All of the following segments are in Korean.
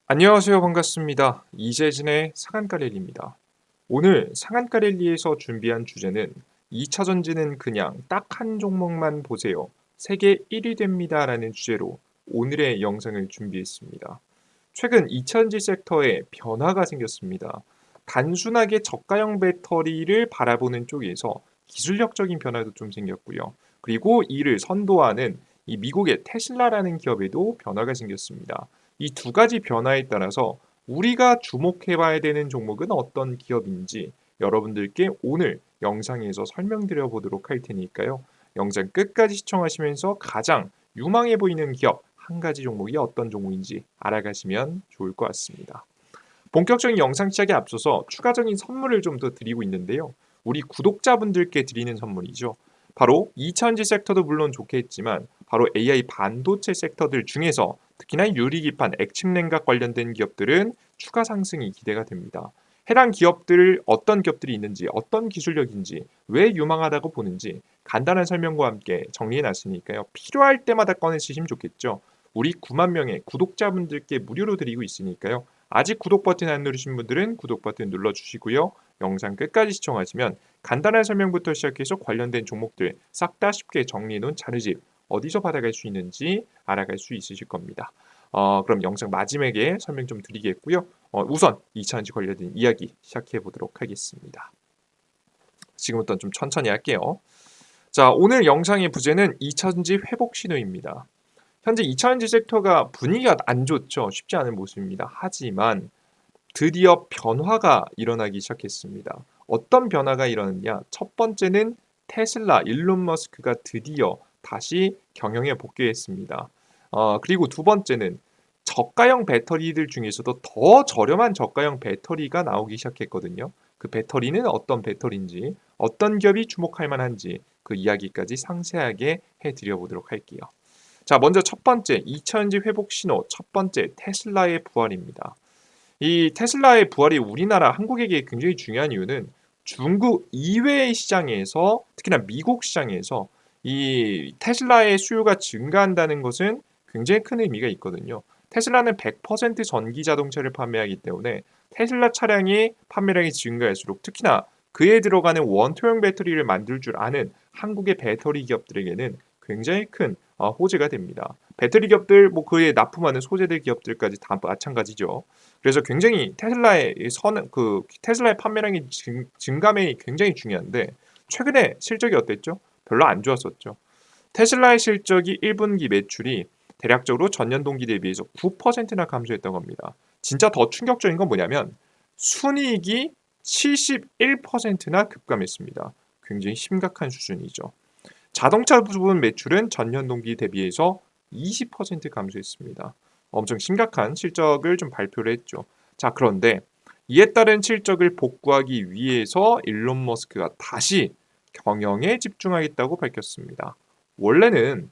안녕하세요. 반갑습니다. 이재진의 상한가 랠리입니다. 오늘 상한가 랠리에서 준비한 주제는 2차 전지는 그냥 딱 한 종목만 보세요. 세계 1위 됩니다라는 주제로 오늘의 영상을 준비했습니다. 최근 2차 전지 섹터에 변화가 생겼습니다. 단순하게 저가형 배터리를 바라보는 쪽에서 기술력적인 변화도 좀 생겼고요. 그리고 이를 선도하는 이 미국의 테슬라라는 기업에도 변화가 생겼습니다. 이 두 가지 변화에 따라서 우리가 주목해 봐야 되는 종목은 어떤 기업인지 여러분들께 오늘 영상에서 설명드려 보도록 할 테니까요. 영상 끝까지 시청하시면서 가장 유망해 보이는 기업 한 가지 종목이 어떤 종목인지 알아가시면 좋을 것 같습니다. 본격적인 영상 시작에 앞서서 추가적인 선물을 좀 더 드리고 있는데요. 우리 구독자분들께 드리는 선물이죠. 바로 2차전지 섹터도 물론 좋겠지만 바로 AI 반도체 섹터들 중에서 특히나 유리기판, 액침 냉각 관련된 기업들은 추가 상승이 기대가 됩니다. 해당 기업들 어떤 기업들이 있는지, 어떤 기술력인지, 왜 유망하다고 보는지 간단한 설명과 함께 정리해 놨으니까요. 필요할 때마다 꺼내 쓰시면 좋겠죠. 우리 9만 명의 구독자분들께 무료로 드리고 있으니까요. 아직 구독 버튼 안 누르신 분들은 구독 버튼 눌러주시고요. 영상 끝까지 시청하시면 간단한 설명부터 시작해서 관련된 종목들 싹 다 쉽게 정리해 놓은 자료집 어디서 받아갈 수 있는지 알아갈 수 있으실 겁니다. 그럼 영상 마지막에 설명 좀 드리겠고요. 우선 2차전지 관련된 이야기 시작해 보도록 하겠습니다. 지금부터 좀 천천히 할게요. 자, 오늘 영상의 부제는 2차전지 회복 신호입니다. 현재 2차전지 섹터가 분위기가 안 좋죠. 쉽지 않은 모습입니다. 하지만 드디어 변화가 일어나기 시작했습니다. 어떤 변화가 일어났냐? 첫 번째는 테슬라 일론 머스크가 드디어 다시 경영에 복귀했습니다. 그리고 두 번째는 저가형 배터리들 중에서도 더 저렴한 저가형 배터리가 나오기 시작했거든요. 그 배터리는 어떤 배터리인지, 어떤 기업이 주목할 만한지 그 이야기까지 상세하게 해드려 보도록 할게요. 자, 먼저 첫 번째 2차전지 회복 신호, 첫 번째 테슬라의 부활입니다. 이 테슬라의 부활이 우리나라 한국에게 굉장히 중요한 이유는 중국 이외의 시장에서 특히나 미국 시장에서 이 테슬라의 수요가 증가한다는 것은 굉장히 큰 의미가 있거든요. 테슬라는 100% 전기 자동차를 판매하기 때문에 테슬라 차량의 판매량이 증가할수록 특히나 그에 들어가는 원소형 배터리를 만들 줄 아는 한국의 배터리 기업들에게는 굉장히 큰 호재가 됩니다. 배터리 기업들 뭐 그에 납품하는 소재들 기업들까지 다 마찬가지죠. 그래서 굉장히 테슬라의 판매량이 증감이 굉장히 중요한데 최근에 실적이 어땠죠? 별로 안 좋았었죠. 테슬라의 실적이 1분기 매출이 대략적으로 전년 동기 대비해서 9%나 감소했다고 합니다. 진짜 더 충격적인 건 뭐냐면 순이익이 71%나 급감했습니다. 굉장히 심각한 수준이죠. 자동차 부분 매출은 전년 동기 대비해서 20% 감소했습니다. 엄청 심각한 실적을 좀 발표를 했죠. 자, 그런데 이에 따른 실적을 복구하기 위해서 일론 머스크가 다시 경영에 집중하겠다고 밝혔습니다. 원래는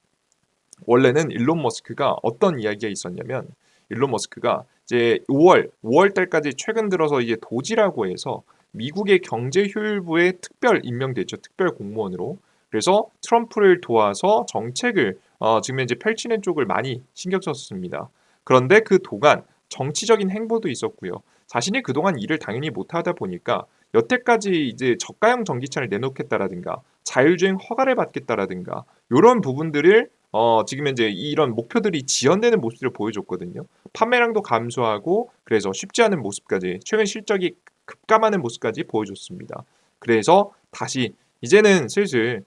일론 머스크가 어떤 이야기가 있었냐면 일론 머스크가 이제 5월 달까지 최근 들어서 이제 도지라고 해서 미국의 경제 효율부에 특별 임명됐죠. 특별 공무원으로. 그래서 트럼프를 도와서 정책을 지금 이제 펼치는 쪽을 많이 신경 썼습니다. 그런데 그 동안 정치적인 행보도 있었고요. 자신이 그동안 일을 당연히 못하다 보니까 여태까지 이제 저가형 전기차를 내놓겠다라든가 자율주행 허가를 받겠다라든가 이런 부분들을 지금 현재 이런 목표들이 지연되는 모습을 보여줬거든요. 판매량도 감소하고 그래서 쉽지 않은 모습까지 최근 실적이 급감하는 모습까지 보여줬습니다. 그래서 다시 이제는 슬슬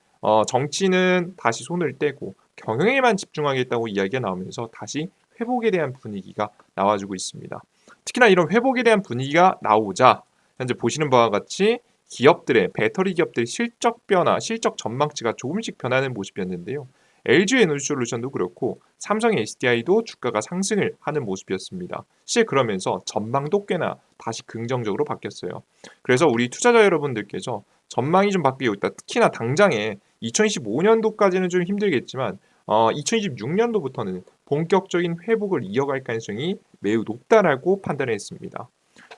정치는 다시 손을 떼고 경영에만 집중하겠다고 이야기가 나오면서 다시 회복에 대한 분위기가 나와주고 있습니다. 특히나 이런 회복에 대한 분위기가 나오자 현재 보시는 바와 같이 기업들의 배터리 기업들의 실적 변화, 실적 전망치가 조금씩 변하는 모습이었는데요. LG 에너지솔루션도 그렇고 삼성 SDI도 주가가 상승을 하는 모습이었습니다. 실제 그러면서 전망도 꽤나 다시 긍정적으로 바뀌었어요. 그래서 우리 투자자 여러분들께서 전망이 좀 바뀌고 있다. 특히나 당장에 2025년도까지는 좀 힘들겠지만 2026년도부터는 본격적인 회복을 이어갈 가능성이 매우 높다라고 판단했습니다.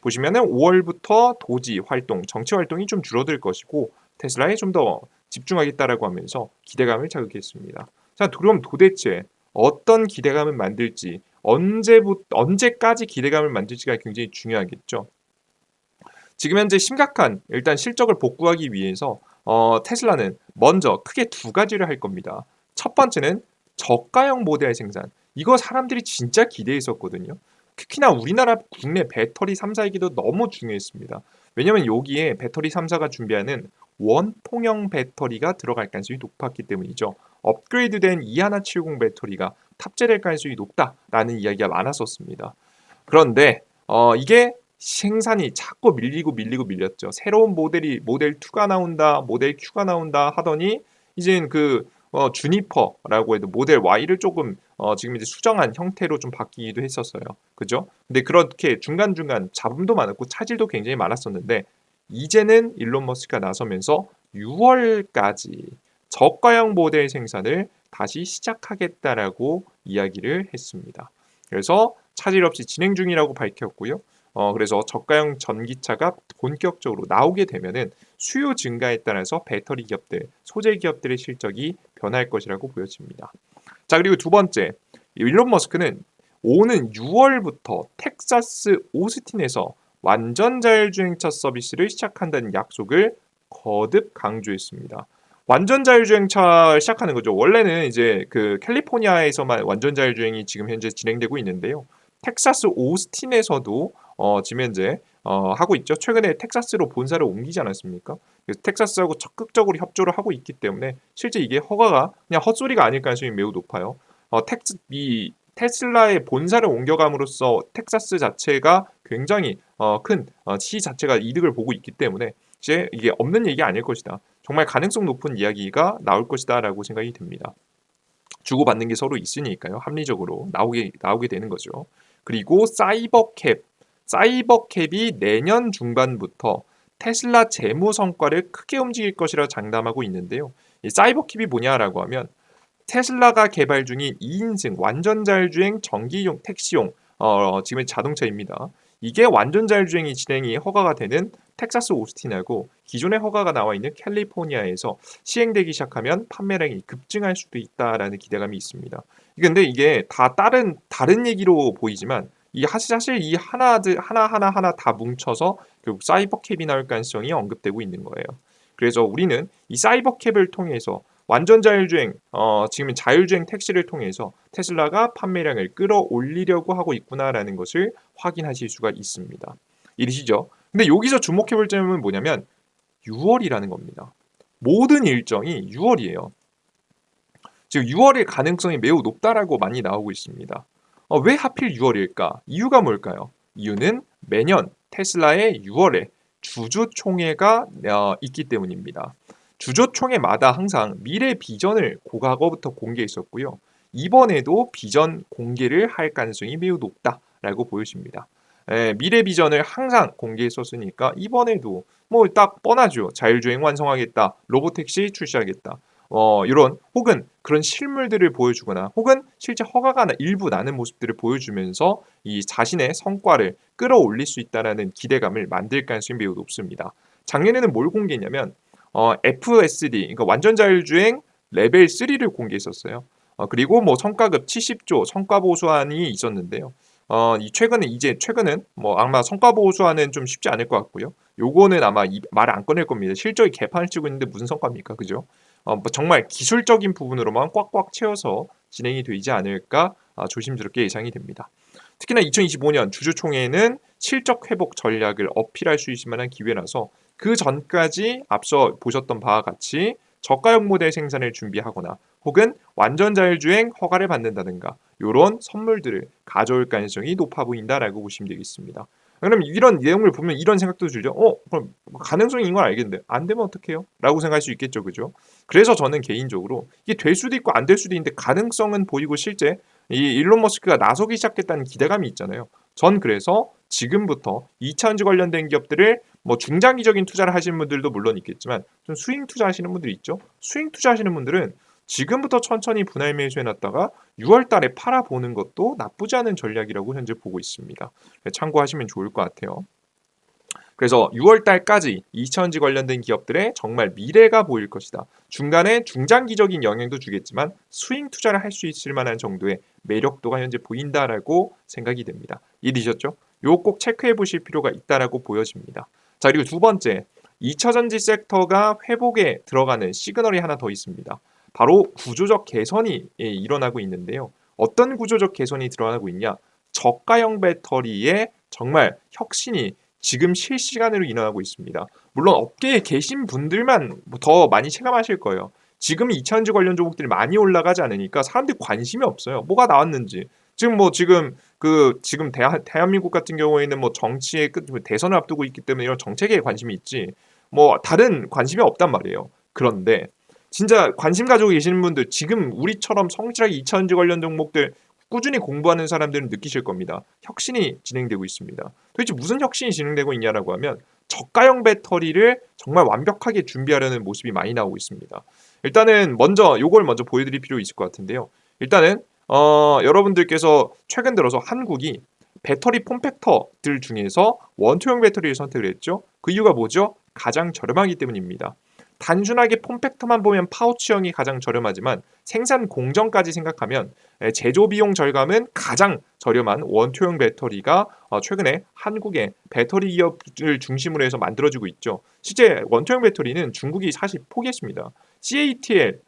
보시면은 5월부터 도지 활동, 정치 활동이 좀 줄어들 것이고 테슬라에 좀 더 집중하겠다라고 하면서 기대감을 자극했습니다. 자, 그럼 도대체 어떤 기대감을 만들지, 언제까지 기대감을 만들지가 굉장히 중요하겠죠. 지금 현재 심각한 일단 실적을 복구하기 위해서 테슬라는 먼저 크게 두 가지를 할 겁니다. 첫 번째는 저가형 모델 생산. 이거 사람들이 진짜 기대했었거든요. 특히나 우리나라 국내 배터리 3사이기도 너무 중요했습니다. 왜냐면 여기에 배터리 3사가 준비하는 원통형 배터리가 들어갈 가능성이 높았기 때문이죠. 업그레이드된 2170 배터리가 탑재될 가능성이 높다라는 이야기가 많았었습니다. 그런데 이게 생산이 자꾸 밀렸죠. 새로운 모델 2가 나온다, 모델 Q가 나온다 하더니 이제는 주니퍼라고 해도 모델 Y를 조금 지금 이제 수정한 형태로 좀 바뀌기도 했었어요. 그죠? 근데 그렇게 중간중간 잡음도 많았고 차질도 굉장히 많았었는데 이제는 일론 머스크가 나서면서 6월까지 저가형 모델 생산을 다시 시작하겠다라고 이야기를 했습니다. 그래서 차질 없이 진행 중이라고 밝혔고요. 그래서 저가형 전기차가 본격적으로 나오게 되면은 수요 증가에 따라서 배터리 기업들, 소재 기업들의 실적이 변할 것이라고 보여집니다. 자, 그리고 두 번째, 일론 머스크는 오는 6월부터 텍사스 오스틴에서 완전 자율주행차 서비스를 시작한다는 약속을 거듭 강조했습니다. 완전 자율주행차 시작하는 거죠. 원래는 이제 그 캘리포니아에서만 완전 자율주행이 지금 현재 진행되고 있는데요. 텍사스 오스틴에서도 지금 현재 하고 있죠. 최근에 텍사스로 본사를 옮기지 않았습니까? 그래서 텍사스하고 적극적으로 협조를 하고 있기 때문에 실제 이게 허가가 그냥 헛소리가 아닐 가능성이 매우 높아요. 이 테슬라의 본사를 옮겨감으로써 텍사스 자체가 굉장히 큰 시 자체가 이득을 보고 있기 때문에 이제 이게 없는 얘기 아닐 것이다. 정말 가능성 높은 이야기가 나올 것이다라고 생각이 듭니다. 주고받는 게 서로 있으니까요. 합리적으로 나오게 되는 거죠. 그리고 사이버캡이 내년 중반부터 테슬라 재무 성과를 크게 움직일 것이라 장담하고 있는데요. 이 사이버캡이 뭐냐라고 하면 테슬라가 개발 중인 2인승 완전 자율주행 전기용 택시용 지금 자동차입니다. 이게 완전 자율주행이 진행이 허가가 되는 텍사스 오스틴하고 기존에 허가가 나와 있는 캘리포니아에서 시행되기 시작하면 판매량이 급증할 수도 있다라는 기대감이 있습니다. 근데 이게 다 다른 얘기로 보이지만 이 사실 이 하나 다 뭉쳐서 결국 사이버캡이 나올 가능성이 언급되고 있는 거예요. 그래서 우리는 이 사이버캡을 통해서 완전 자율주행, 지금 자율주행 택시를 통해서 테슬라가 판매량을 끌어올리려고 하고 있구나라는 것을 확인하실 수가 있습니다. 이르시죠? 근데 여기서 주목해볼 점은 뭐냐면 6월이라는 겁니다. 모든 일정이 6월이에요. 즉 6월의 가능성이 매우 높다라고 많이 나오고 있습니다. 왜 하필 6월일까? 이유가 뭘까요? 이유는 매년 테슬라의 6월에 주주총회가 있기 때문입니다. 주주총회마다 항상 미래 비전을 과거부터 공개했었고요. 이번에도 비전 공개를 할 가능성이 매우 높다라고 보여집니다. 미래 비전을 항상 공개했었으니까 이번에도 뭐 딱 뻔하죠. 자율주행 완성하겠다. 로보택시 출시하겠다. 이런 혹은 그런 실물들을 보여주거나 혹은 실제 허가가 일부 나는 모습들을 보여주면서 이 자신의 성과를 끌어올릴 수 있다라는 기대감을 만들 가능성이 매우 높습니다. 작년에는 뭘 공개했냐면 FSD, 그러니까 완전 자율주행 레벨 3를 공개했었어요. 그리고 뭐 성과급 70조 성과 보수안이 있었는데요. 최근은 뭐 아마 성과 보수안은 좀 쉽지 않을 것 같고요. 요거는 아마 말을 안 꺼낼 겁니다. 실적이 개판을 치고 있는데 무슨 성과입니까, 그죠? 뭐 정말 기술적인 부분으로만 꽉꽉 채워서 진행이 되지 않을까 조심스럽게 예상이 됩니다. 특히나 2025년 주주총회는 실적 회복 전략을 어필할 수 있을 만한 기회라서 그 전까지 앞서 보셨던 바와 같이 저가형 모델 생산을 준비하거나 혹은 완전 자율주행 허가를 받는다든가 이런 선물들을 가져올 가능성이 높아 보인다라고 보시면 되겠습니다. 그럼 이런 내용을 보면 이런 생각도 들죠. 그럼 가능성인 건 알겠는데 안 되면 어떡해요? 라고 생각할 수 있겠죠, 그죠? 그래서 저는 개인적으로 이게 될 수도 있고 안 될 수도 있는데 가능성은 보이고 실제 이 일론 머스크가 나서기 시작했다는 기대감이 있잖아요. 전 그래서 지금부터 2차전지 관련된 기업들을 뭐 중장기적인 투자를 하시는 분들도 물론 있겠지만 좀 스윙 투자하시는 분들이 있죠. 스윙 투자하시는 분들은 지금부터 천천히 분할 매수해놨다가 6월 달에 팔아보는 것도 나쁘지 않은 전략이라고 현재 보고 있습니다. 참고하시면 좋을 것 같아요. 그래서 6월 달까지 2차전지 관련된 기업들의 정말 미래가 보일 것이다. 중간에 중장기적인 영향도 주겠지만 스윙 투자를 할 수 있을 만한 정도의 매력도가 현재 보인다라고 생각이 됩니다. 이해되셨죠? 요거 꼭 체크해 보실 필요가 있다라고 보여집니다. 자, 그리고 두 번째, 2차전지 섹터가 회복에 들어가는 시그널이 하나 더 있습니다. 바로 구조적 개선이 일어나고 있는데요. 어떤 구조적 개선이 드러나고 있냐? 저가형 배터리의 정말 혁신이 지금 실시간으로 일어나고 있습니다. 물론 업계에 계신 분들만 더 많이 체감하실 거예요. 지금 2차전지 관련 종목들이 많이 올라가지 않으니까 사람들이 관심이 없어요. 뭐가 나왔는지. 지금 대한민국 같은 경우에는 뭐 정치의 끝 대선을 앞두고 있기 때문에 이런 정책에 관심이 있지. 뭐 다른 관심이 없단 말이에요. 그런데 진짜 관심 가지고 계시는 분들 지금 우리처럼 성실하게 2차전지 관련 종목들 꾸준히 공부하는 사람들은 느끼실 겁니다. 혁신이 진행되고 있습니다. 도대체 무슨 혁신이 진행되고 있냐라고 하면 저가형 배터리를 정말 완벽하게 준비하려는 모습이 많이 나오고 있습니다. 일단은 요걸 먼저 보여드릴 필요 있을 것 같은데요. 일단은 여러분들께서 최근 들어서 한국이 배터리 폼팩터들 중에서 원투형 배터리를 선택을 했죠. 그 이유가 뭐죠? 가장 저렴하기 때문입니다. 단순하게 폼팩터만 보면 파우치형이 가장 저렴하지만 생산 공정까지 생각하면 제조 비용 절감은 가장 저렴한 원투형 배터리가 최근에 한국의 배터리 기업을 중심으로 해서 만들어지고 있죠. 실제 원투형 배터리는 중국이 사실 포기했습니다. CATL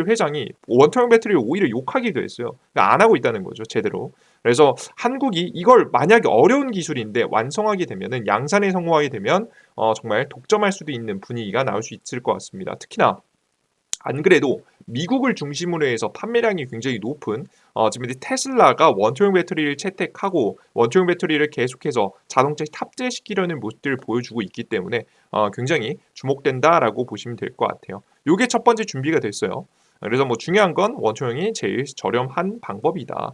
회장이 원투형 배터리를 오히려 욕하기도 했어요. 그러니까 안 하고 있다는 거죠, 제대로. 그래서 한국이 이걸 만약에 어려운 기술인데 완성하게 되면은 양산에 성공하게 되면 정말 독점할 수도 있는 분위기가 나올 수 있을 것 같습니다. 특히나 안 그래도 미국을 중심으로 해서 판매량이 굉장히 높은 지금 이제 테슬라가 원투형 배터리를 채택하고 원투형 배터리를 계속해서 자동차에 탑재시키려는 모습들을 보여주고 있기 때문에 굉장히 주목된다라고 보시면 될 것 같아요. 이게 첫 번째 준비가 됐어요. 그래서 뭐 중요한 건 원투형이 제일 저렴한 방법이다.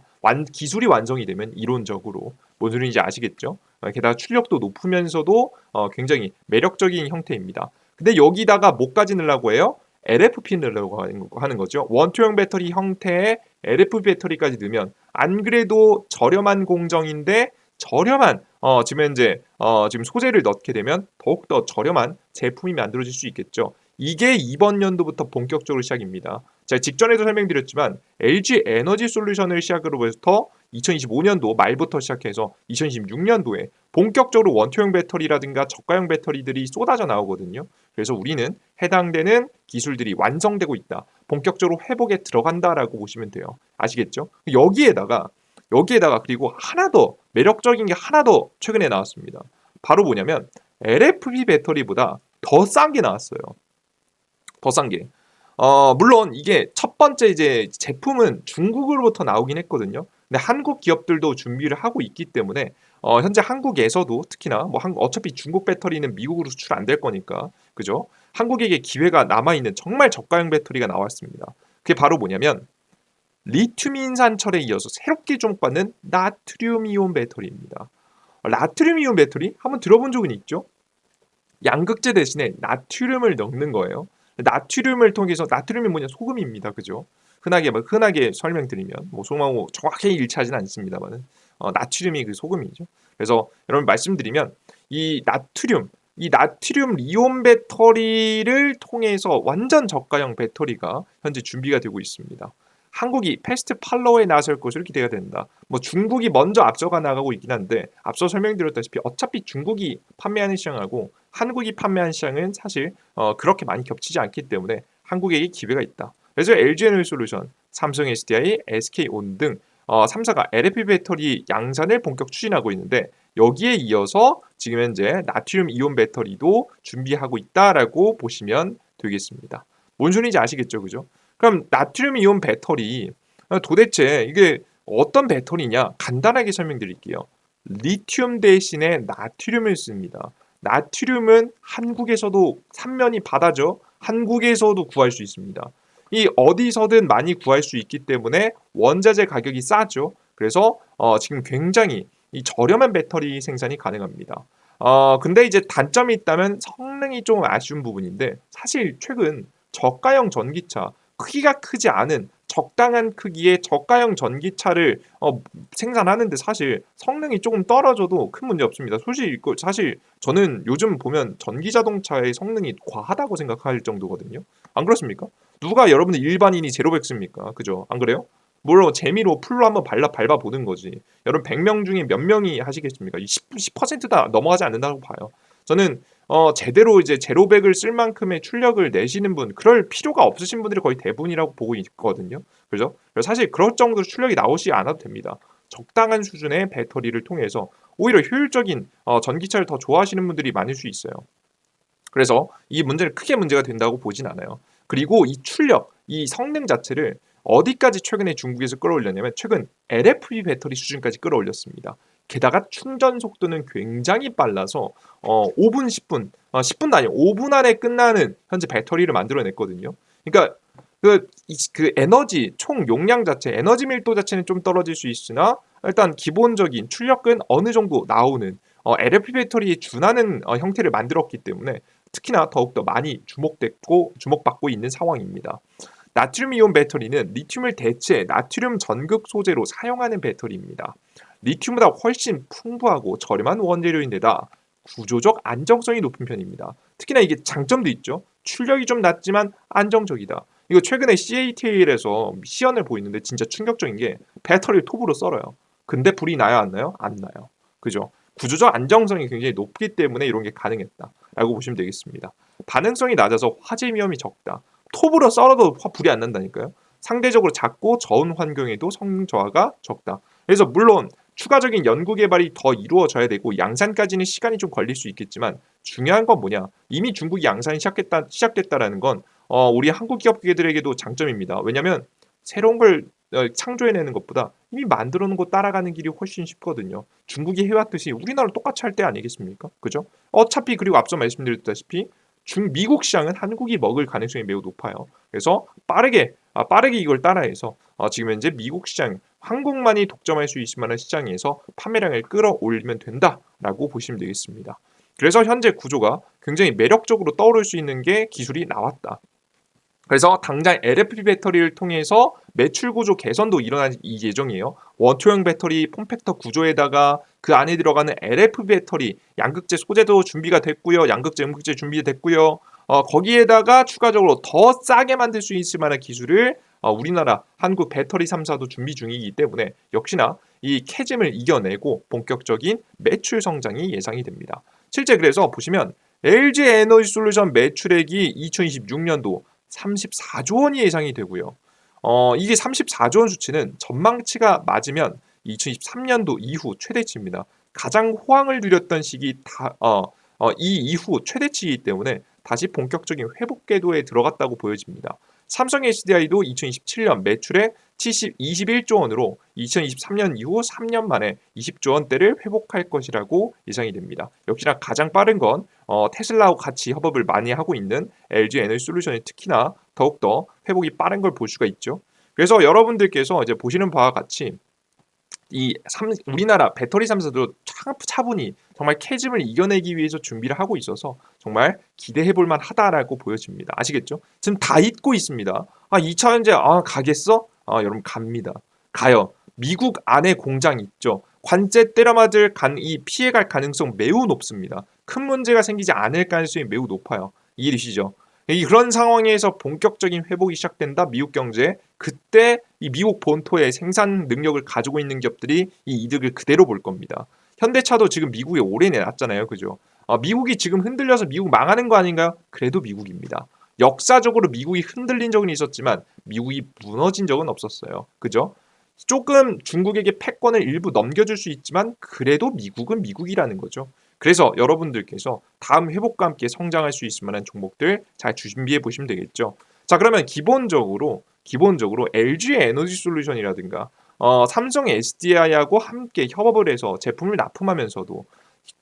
기술이 완성이 되면 이론적으로 뭔 소리인지 아시겠죠? 게다가 출력도 높으면서도 굉장히 매력적인 형태입니다. 근데 여기다가 뭐까지 넣으려고 해요? LFP 넣으려고 하는 거죠. 원투형 배터리 형태의 LFP 배터리까지 넣으면 안 그래도 저렴한 공정인데 저렴한 지금 소재를 넣게 되면 더욱더 저렴한 제품이 만들어질 수 있겠죠. 이게 이번 연도부터 본격적으로 시작입니다. 제가 직전에도 설명드렸지만 LG 에너지 솔루션을 시작으로부터 2025년도 말부터 시작해서 2026년도에 본격적으로 원투형 배터리라든가 저가형 배터리들이 쏟아져 나오거든요. 그래서 우리는 해당되는 기술들이 완성되고 있다. 본격적으로 회복에 들어간다라고 보시면 돼요. 아시겠죠? 여기에다가 그리고 하나 더 매력적인 게 하나 더 최근에 나왔습니다. 바로 뭐냐면 LFP 배터리보다 더 싼 게 나왔어요. 더 싼 게. 물론 이게 첫 번째 이제 제품은 중국으로부터 나오긴 했거든요. 근데 한국 기업들도 준비를 하고 있기 때문에 현재 한국에서도 특히나 어차피 중국 배터리는 미국으로 수출 안 될 거니까 그죠? 한국에게 기회가 남아 있는 정말 저가형 배터리가 나왔습니다. 그게 바로 뭐냐면 리튬 인산철에 이어서 새롭게 주목받는 나트륨 이온 배터리입니다. 나트륨 이온 배터리 한번 들어본 적은 있죠? 양극재 대신에 나트륨을 넣는 거예요. 나트륨을 통해서 나트륨이 뭐냐 소금입니다. 그죠? 흔하게 설명드리면 뭐 소금하고 정확히 일치하지는 않습니다만은 나트륨이 그 소금이죠. 그래서 여러분 말씀드리면 이 나트륨 이온 배터리를 통해서 완전 저가형 배터리가 현재 준비가 되고 있습니다. 한국이 패스트 팔로우에 나설 것으로 기대가 된다. 뭐 중국이 먼저 앞서가 나가고 있긴 한데 앞서 설명드렸다시피 어차피 중국이 판매하는 시장하고 한국이 판매하는 시장은 사실 그렇게 많이 겹치지 않기 때문에 한국에게 기회가 있다. 그래서 LG에너지솔루션, 삼성 SDI, SK온 등 3사가 LFP 배터리 양산을 본격 추진하고 있는데 여기에 이어서 지금 현재 나트륨 이온 배터리도 준비하고 있다라고 보시면 되겠습니다. 뭔 소리인지 아시겠죠, 그죠? 그럼 나트륨 이온 배터리 도대체 이게 어떤 배터리냐? 간단하게 설명드릴게요. 리튬 대신에 나트륨을 씁니다. 나트륨은 한국에서도 삼면이 바다죠. 한국에서도 구할 수 있습니다. 이 어디서든 많이 구할 수 있기 때문에 원자재 가격이 싸죠. 그래서 지금 굉장히 이 저렴한 배터리 생산이 가능합니다. 근데 이제 단점이 있다면 성능이 좀 아쉬운 부분인데 사실 최근 저가형 전기차 크기가 크지 않은 적당한 크기의 저가형 전기차를 생산하는데 사실 성능이 조금 떨어져도 큰 문제 없습니다. 솔직히 사실 저는 요즘 보면 전기 자동차의 성능이 과하다고 생각할 정도거든요. 안 그렇습니까? 누가 여러분들 일반인이 제로백 씁니까? 그죠? 안 그래요? 물론 재미로 풀로 한번 밟아 보는 거지. 여러분 100명 중에 몇 명이 하시겠습니까? 10%다 넘어가지 않는다고 봐요. 저는 제대로 이제 제로백을 쓸 만큼의 출력을 내시는 분, 그럴 필요가 없으신 분들이 거의 대부분이라고 보고 있거든요. 그죠? 그래서 사실 그럴 정도로 출력이 나오지 않아도 됩니다. 적당한 수준의 배터리를 통해서 오히려 효율적인 전기차를 더 좋아하시는 분들이 많을 수 있어요. 그래서 이 문제를 크게 문제가 된다고 보진 않아요. 그리고 이 출력, 이 성능 자체를 어디까지 최근에 중국에서 끌어올렸냐면 최근 LFP 배터리 수준까지 끌어올렸습니다. 게다가 충전 속도는 굉장히 빨라서 5분, 10분, 10분도 아니에요. 5분 안에 끝나는 현재 배터리를 만들어냈거든요. 그러니까 그 에너지 총 용량 자체, 에너지 밀도 자체는 좀 떨어질 수 있으나 일단 기본적인 출력은 어느 정도 나오는 LFP 배터리에 준하는 형태를 만들었기 때문에 특히나 더욱더 많이 주목받고 있는 상황입니다. 나트륨 이온 배터리는 리튬을 대체 나트륨 전극 소재로 사용하는 배터리입니다. 리튬보다 훨씬 풍부하고 저렴한 원재료인데다 구조적 안정성이 높은 편입니다. 특히나 이게 장점도 있죠. 출력이 좀 낮지만 안정적이다. 이거 최근에 CATL에서 시연을 보이는데 진짜 충격적인 게 배터리를 톱으로 썰어요. 근데 불이 나요, 안 나요? 안 나요. 그죠? 구조적 안정성이 굉장히 높기 때문에 이런 게 가능했다라고 보시면 되겠습니다. 반응성이 낮아서 화재 위험이 적다. 톱으로 썰어도 불이 안 난다니까요. 상대적으로 작고 저온 환경에도 성능 저하가 적다. 그래서 물론 추가적인 연구 개발이 더 이루어져야 되고 양산까지는 시간이 좀 걸릴 수 있겠지만 중요한 건 뭐냐? 이미 중국이 양산이 시작됐다라는 건 우리 한국 기업들에게도 장점입니다. 왜냐하면 새로운 걸 창조해내는 것보다 이미 만들어 놓은 거 따라가는 길이 훨씬 쉽거든요. 중국이 해왔듯이 우리나라도 똑같이 할 때 아니겠습니까? 그죠? 어차피 그리고 앞서 말씀드렸다시피 미국 시장은 한국이 먹을 가능성이 매우 높아요. 그래서 빠르게 이걸 따라해서 지금 현재 미국 시장 한국만이 독점할 수 있을 만한 시장에서 판매량을 끌어올리면 된다라고 보시면 되겠습니다. 그래서 현재 구조가 굉장히 매력적으로 떠오를 수 있는 게 기술이 나왔다. 그래서 당장 LFP 배터리를 통해서 매출 구조 개선도 일어날 예정이에요. 원투형 배터리 폼팩터 구조에다가 그 안에 들어가는 LFP 배터리 양극재 소재도 준비가 됐고요. 양극재, 음극재 준비됐고요. 거기에다가 추가적으로 더 싸게 만들 수 있을 만한 기술을 우리나라 한국 배터리 3사도 준비 중이기 때문에 역시나 이 캐즘을 이겨내고 본격적인 매출 성장이 예상이 됩니다. 실제 그래서 보시면 LG 에너지 솔루션 매출액이 2026년도 34조 원이 예상이 되고요. 이게 34조 원 수치는 전망치가 맞으면 2023년도 이후 최대치입니다. 가장 호황을 누렸던 시기 이 이후 최대치이기 때문에 다시 본격적인 회복 궤도에 들어갔다고 보여집니다. 삼성 SDI도 2027년 매출액 21조 원으로 2023년 이후 3년 만에 20조 원대를 회복할 것이라고 예상이 됩니다. 역시나 가장 빠른 건 테슬라와 같이 협업을 많이 하고 있는 LG 에너지 솔루션이 특히나 더욱더 회복이 빠른 걸 볼 수가 있죠. 그래서 여러분들께서 이제 보시는 바와 같이 우리나라 배터리 3사도 차분히 정말 캐즘을 이겨내기 위해서 준비를 하고 있어서 정말 기대해 볼 만하다라고 보여집니다. 아시겠죠? 지금 다 잊고 있습니다. 2차 전지 가겠어? 여러분 갑니다. 가요. 미국 안에 공장 있죠. 관제 때려 맞을 이 피해갈 가능성 매우 높습니다. 큰 문제가 생기지 않을 가능성이 매우 높아요. 이해되시죠? 그런 상황에서 본격적인 회복이 시작된다. 미국 경제. 그때 이 미국 본토의 생산 능력을 가지고 있는 기업들이 이 이득을 그대로 볼 겁니다. 현대차도 지금 미국에 오래 내놨잖아요. 그죠? 미국이 지금 흔들려서 미국 망하는 거 아닌가요? 그래도 미국입니다. 역사적으로 미국이 흔들린 적은 있었지만 미국이 무너진 적은 없었어요. 그죠? 조금 중국에게 패권을 일부 넘겨줄 수 있지만 그래도 미국은 미국이라는 거죠. 그래서 여러분들께서 다음 회복과 함께 성장할 수 있을 만한 종목들 잘 준비해 보시면 되겠죠. 자, 그러면 기본적으로 LG 에너지 솔루션이라든가 삼성 SDI하고 함께 협업을 해서 제품을 납품하면서도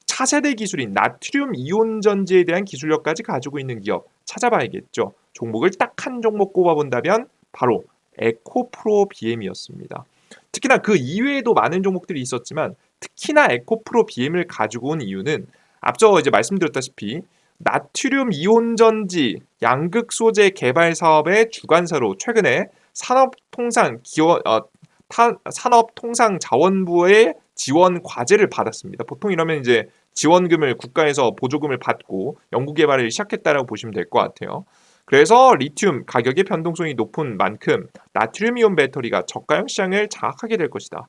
차세대 기술인 나트륨 이온 전지에 대한 기술력까지 가지고 있는 기업 찾아봐야겠죠. 종목을 딱 한 종목 꼽아본다면 바로 에코프로 BM이었습니다. 특히나 그 이외에도 많은 종목들이 있었지만 특히나 에코프로 BM을 가지고 온 이유는 앞서 이제 말씀드렸다시피 나트륨 이온 전지 양극 소재 개발 사업의 주관사로 최근에 산업통상자원부의 지원 과제를 받았습니다. 보통 이러면 이제 지원금을 국가에서 보조금을 받고 연구개발을 시작했다라고 보시면 될 것 같아요. 그래서 리튬 가격의 변동성이 높은 만큼 나트륨이온 배터리가 저가형 시장을 장악하게 될 것이다.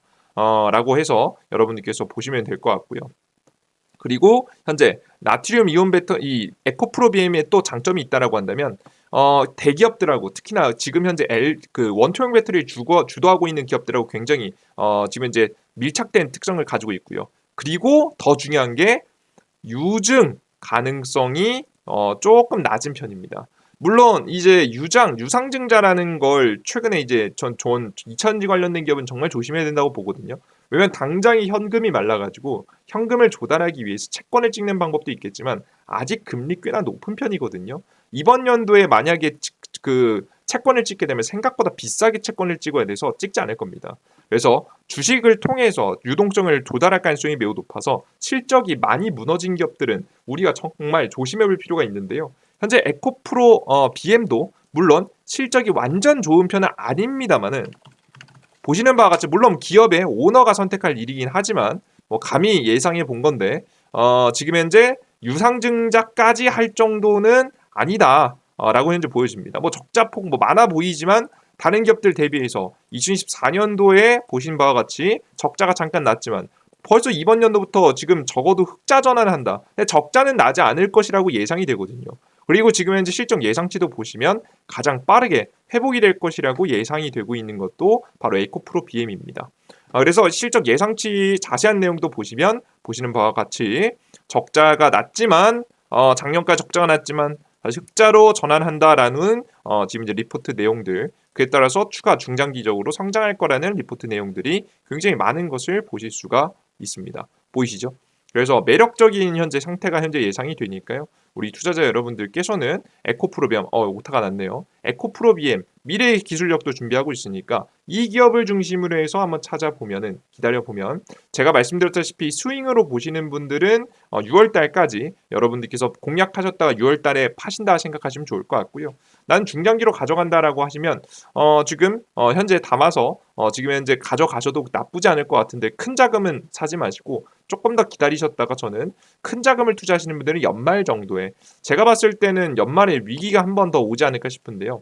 라고 해서 여러분들께서 보시면 될 것 같고요. 그리고 현재 나트륨 이온 배터리 에코프로 BM의 또 장점이 있다라고 한다면 대기업들하고 특히나 지금 현재 그 원통형 배터리를 주도하고 있는 기업들하고 굉장히 지금 이제 밀착된 특성을 가지고 있고요. 그리고 더 중요한 게 유증 가능성이 조금 낮은 편입니다. 물론 이제 유상증자라는 걸 최근에 이제 전 2차전지 관련된 기업은 정말 조심해야 된다고 보거든요. 왜냐면 당장에 현금이 말라가지고 현금을 조달하기 위해서 채권을 찍는 방법도 있겠지만 아직 금리 꽤나 높은 편이거든요. 이번 연도에 만약에 그 채권을 찍게 되면 생각보다 비싸게 채권을 찍어야 돼서 찍지 않을 겁니다. 그래서 주식을 통해서 유동성을 조달할 가능성이 매우 높아서 실적이 많이 무너진 기업들은 우리가 정말 조심해 볼 필요가 있는데요. 현재 에코프로 BM도 물론 실적이 완전 좋은 편은 아닙니다만은 보시는 바와 같이 물론 기업의 오너가 선택할 일이긴 하지만 뭐 감히 예상해 본 건데 지금 현재 유상증자까지 할 정도는 아니다. 라고 현재 보여집니다. 뭐 적자폭 뭐 많아 보이지만 다른 기업들 대비해서 2024년도에 보신 바와 같이 적자가 잠깐 났지만 벌써 이번 연도부터 지금 적어도 흑자 전환을 한다. 근데 적자는 나지 않을 것이라고 예상이 되거든요. 그리고 지금 현재 실적 예상치도 보시면 가장 빠르게 회복이 될 것이라고 예상이 되고 있는 것도 바로 에코프로 BM입니다. 그래서 실적 예상치 자세한 내용도 보시면 보시는 바와 같이 적자가 났지만 작년까지 적자가 났지만 다시 흑자로 전환한다라는 지금 이제 리포트 내용들 그에 따라서 추가 중장기적으로 성장할 거라는 리포트 내용들이 굉장히 많은 것을 보실 수가 있습니다. 보이시죠? 그래서 매력적인 현재 상태가 현재 예상이 되니까요. 우리 투자자 여러분들께서는 에코프로비엠, 오타가 났네요. 에코프로비엠 미래의 기술력도 준비하고 있으니까 이 기업을 중심으로 해서 한번 찾아보면은 기다려보면 제가 말씀드렸다시피 스윙으로 보시는 분들은 6월 달까지 여러분들께서 공략하셨다가 6월 달에 파신다 생각하시면 좋을 것 같고요. 난 중장기로 가져간다라고 하시면 지금 현재 담아서 지금 현재 가져가셔도 나쁘지 않을 것 같은데 큰 자금은 사지 마시고 조금 더 기다리셨다가 저는 큰 자금을 투자하시는 분들은 연말 정도에 제가 봤을 때는 연말에 위기가 한 번 더 오지 않을까 싶은데요.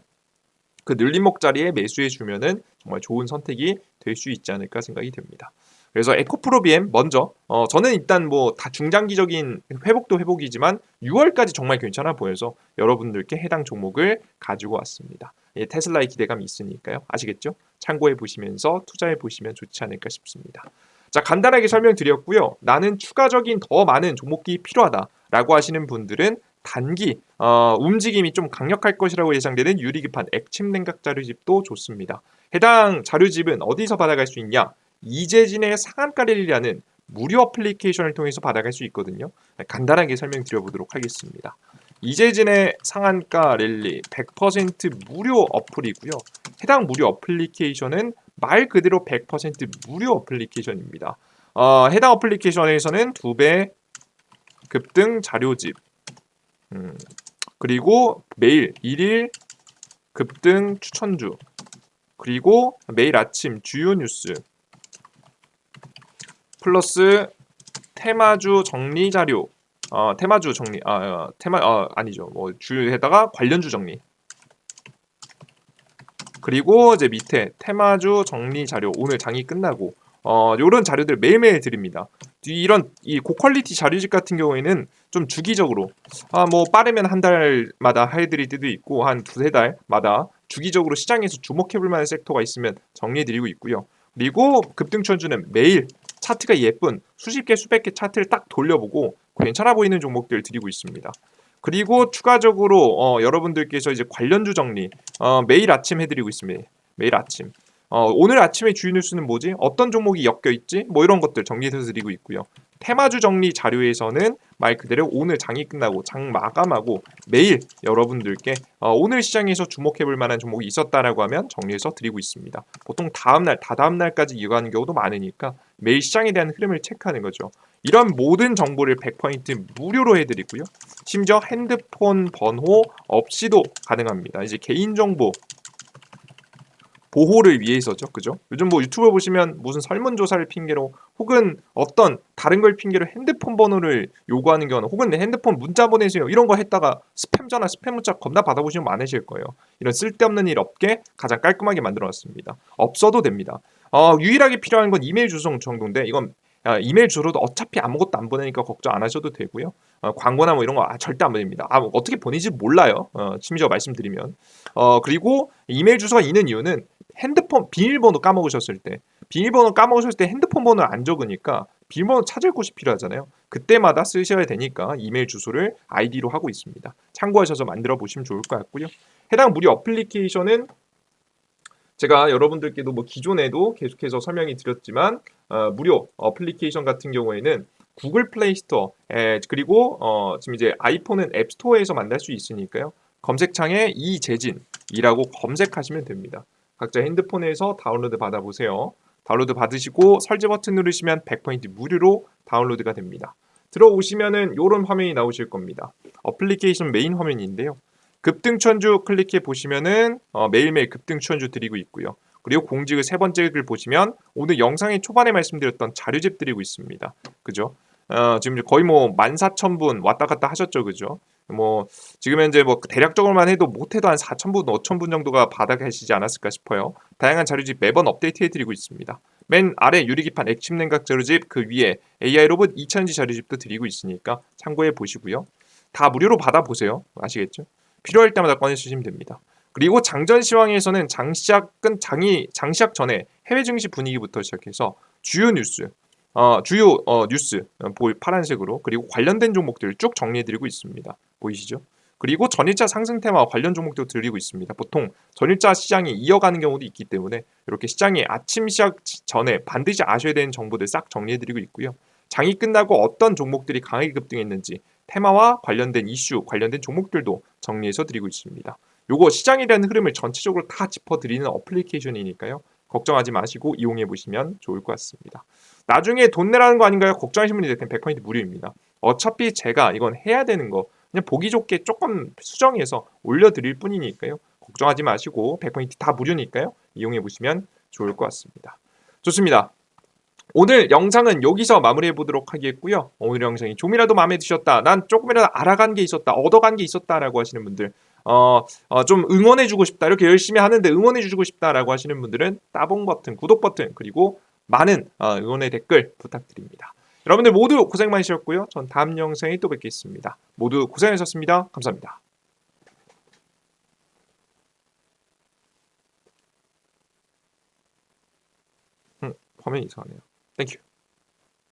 그 늘림목 자리에 매수해 주면은 정말 좋은 선택이 될 수 있지 않을까 생각이 됩니다. 그래서 에코프로 BM 먼저 저는 일단 뭐 다 중장기적인 회복도 회복이지만 6월까지 정말 괜찮아 보여서 여러분들께 해당 종목을 가지고 왔습니다. 예, 테슬라의 기대감이 있으니까요. 아시겠죠? 참고해 보시면서 투자해 보시면 좋지 않을까 싶습니다. 자, 간단하게 설명드렸고요. 나는 추가적인 더 많은 종목이 필요하다라고 하시는 분들은 단기 움직임이 좀 강력할 것이라고 예상되는 유리기판 액침 냉각 자료집도 좋습니다. 해당 자료집은 어디서 받아갈 수 있냐? 이재진의 상한가 랠리라는 무료 어플리케이션을 통해서 받아갈 수 있거든요. 간단하게 설명드려보도록 하겠습니다. 이재진의 상한가 랠리 100% 무료 어플이고요. 해당 무료 어플리케이션은 말 그대로 100% 무료 어플리케이션입니다. 해당 어플리케이션에서는 2배 급등 자료집 그리고 매일 1일 급등 추천주 그리고 매일 아침 주요 뉴스 플러스 테마주 정리 자료 테마주 정리 아니죠 뭐 주에다가 관련주 정리 그리고 이제 밑에 테마주 정리 자료 오늘 장이 끝나고 요런 자료들 매일매일 드립니다. 이런 이 고퀄리티 자료집 같은 경우에는 좀 주기적으로 뭐 빠르면 한 달마다 해드릴 때도 있고 한 두세 달마다 주기적으로 시장에서 주목해볼 만한 섹터가 있으면 정리해드리고 있고요. 그리고 급등천주는 매일 차트가 예쁜 수십 개 수백 개 차트를 딱 돌려보고 괜찮아 보이는 종목들 드리고 있습니다. 그리고 추가적으로 여러분들께서 이제 관련주 정리 매일 아침 해드리고 있습니다. 매일 아침. 오늘 아침에 주요 뉴스는 뭐지? 어떤 종목이 엮여 있지? 뭐 이런 것들 정리해서 드리고 있고요. 테마주 정리 자료에서는 말 그대로 오늘 장이 끝나고 장 마감하고 매일 여러분들께 오늘 시장에서 주목해볼 만한 종목이 있었다라고 하면 정리해서 드리고 있습니다. 보통 다음날, 다다음날까지 이어가는 경우도 많으니까 매일 시장에 대한 흐름을 체크하는 거죠. 이런 모든 정보를 100% 무료로 해드리고요. 심지어 핸드폰 번호 없이도 가능합니다. 이제 개인정보 보호를 위해서죠. 그죠? 요즘 뭐 유튜브 보시면 무슨 설문조사를 핑계로 혹은 어떤 다른 걸 핑계로 핸드폰 번호를 요구하는 경우는 혹은 핸드폰 문자 보내세요. 이런 거 했다가 스팸 전화, 스팸 문자 겁나 받아보시면 많으실 거예요. 이런 쓸데없는 일 없게 가장 깔끔하게 만들어놨습니다. 없어도 됩니다. 유일하게 필요한 건 이메일 주소 정도인데 이건 이메일 주소도 어차피 아무것도 안 보내니까 걱정 안 하셔도 되고요. 광고나 뭐 이런 거 절대 안 보냅니다. 어떻게 보내지 몰라요. 심지어 말씀드리면. 그리고 이메일 주소가 있는 이유는 핸드폰 비밀번호 까먹으셨을 때 비밀번호 까먹으셨을 때 핸드폰 번호를 안 적으니까 비밀번호 찾을 곳이 필요하잖아요. 그때마다 쓰셔야 되니까 이메일 주소를 아이디로 하고 있습니다. 참고하셔서 만들어 보시면 좋을 것 같고요. 해당 무료 어플리케이션은 제가 여러분들께도 뭐 기존에도 계속해서 설명이 드렸지만 무료 어플리케이션 같은 경우에는 구글 플레이 스토어 그리고 지금 이제 아이폰은 앱 스토어에서 만날 수 있으니까요. 검색창에 이재진이라고 검색하시면 됩니다. 각자 핸드폰에서 다운로드 받아보세요. 다운로드 받으시고 설치 버튼 누르시면 100% 무료로 다운로드가 됩니다. 들어오시면은 이런 화면이 나오실 겁니다. 어플리케이션 메인 화면인데요. 급등천주 클릭해 보시면은 매일매일 급등천주 드리고 있고요. 그리고 공지글 세 번째 글 보시면 오늘 영상의 초반에 말씀드렸던 자료집 드리고 있습니다. 그죠? 지금 거의 뭐 14,000분 왔다 갔다 하셨죠, 그죠? 뭐 지금 현재 뭐 대략적으로만 해도 못해도 한 4,000분, 5,000분 정도가 받아 계시지 않았을까 싶어요. 다양한 자료집 매번 업데이트해 드리고 있습니다. 맨 아래 유리기판 액침 냉각 자료집 그 위에 AI 로봇 2차전지 자료집도 드리고 있으니까 참고해 보시고요. 다 무료로 받아 보세요. 아시겠죠? 필요할 때마다 꺼내주시면 됩니다. 그리고 장전 시황에서는 장시작 전에 해외 증시 분위기부터 시작해서 주요 뉴스, 뉴스 파란색으로 그리고 관련된 종목들을 쭉 정리해드리고 있습니다. 보이시죠? 그리고 전일자 상승 테마와 관련 종목도 드리고 있습니다. 보통 전일자 시장이 이어가는 경우도 있기 때문에 이렇게 시장이 아침 시작 전에 반드시 아셔야 되는 정보들 싹 정리해드리고 있고요. 장이 끝나고 어떤 종목들이 강하게 급등했는지 테마와 관련된 이슈, 관련된 종목들도 정리해서 드리고 있습니다. 요거 시장이라는 흐름을 전체적으로 다 짚어드리는 어플리케이션이니까요. 걱정하지 마시고 이용해 보시면 좋을 것 같습니다. 나중에 돈 내라는 거 아닌가요? 걱정하시는 분이 100% 무료입니다. 어차피 제가 이건 해야 되는 거 그냥 보기 좋게 조금 수정해서 올려드릴 뿐이니까요. 걱정하지 마시고 100%다 무료니까요. 이용해 보시면 좋을 것 같습니다. 좋습니다. 오늘 영상은 여기서 마무리해 보도록 하겠고요. 오늘 영상이 좀이라도 마음에 드셨다, 난 조금이라도 알아간 게 있었다, 얻어간 게 있었다라고 하시는 분들, 좀 응원해주고 싶다, 이렇게 열심히 하는데 응원해주고 싶다라고 하시는 분들은 따봉 버튼, 구독 버튼, 그리고 많은 응원의 댓글 부탁드립니다. 여러분들 모두 고생 많으셨고요. 전 다음 영상에 또 뵙겠습니다. 모두 고생하셨습니다. 감사합니다. 화면이 이상하네요. 땡큐.